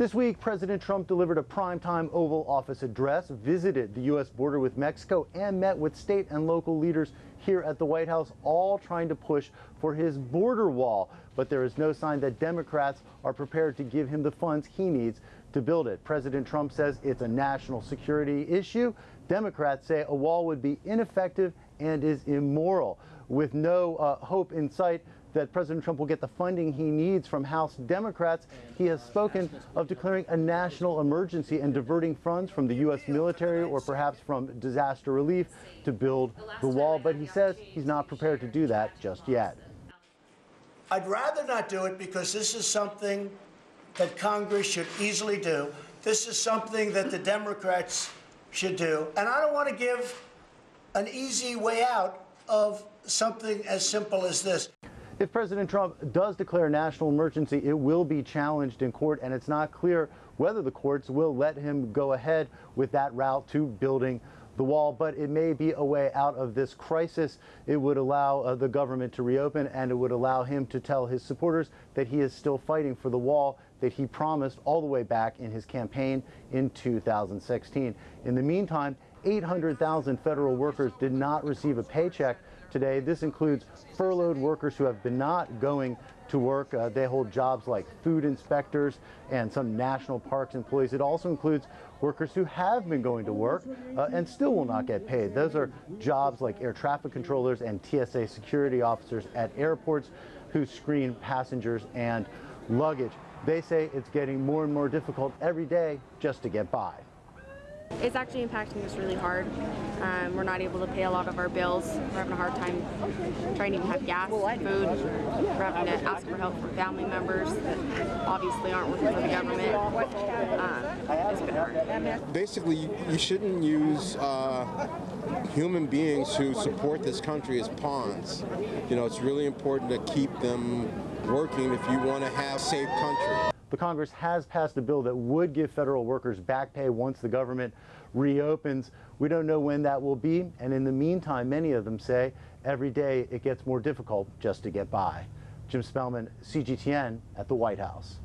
This week, President Trump delivered a primetime Oval Office address, visited the U.S. border with Mexico, and met with state and local leaders here at the White House, all trying to push for his border wall. But there is no sign that Democrats are prepared to give him the funds he needs to build it. President Trump says it's a national security issue. Democrats say a wall would be ineffective and is immoral. With no hope in sight that President Trump will get the funding he needs from House Democrats, he has spoken of declaring a national emergency and diverting funds from the U.S. military or perhaps from disaster relief to build the wall. But he says he's not prepared to do that just yet. I'd rather not do it because this is something that Congress should easily do. This is something that the Democrats should do. And I don't want to give an easy way out of something as simple as this. If President Trump does declare a national emergency, it will be challenged in court, and it's not clear whether the courts will let him go ahead with that route to building the wall. But it may be a way out of this crisis. It would allow the government to reopen, and it would allow him to tell his supporters that he is still fighting for the wall that he promised all the way back in his campaign in 2016. In the meantime, 800,000 federal workers did not receive a paycheck today. This includes furloughed workers who have been not going to work. They hold jobs like food inspectors and some national parks employees. It also includes workers who have been going to work and still will not get paid. Those are jobs like air traffic controllers and TSA security officers at airports who screen passengers and luggage. They say it's getting more and more difficult every day just to get by. It's actually impacting us really hard. We're not able to pay a lot of our bills. We're having a hard time trying to even have gas, food. We're having to ask for help from family members that obviously aren't working for the government. It's been hard. Basically, you shouldn't use human beings who support this country as pawns. You know, it's really important to keep them working if you want to have a safe country. The Congress has passed a bill that would give federal workers back pay once the government reopens. We don't know when that will be, and in the meantime, many of them say every day it gets more difficult just to get by. Jim Spellman, CGTN at the White House.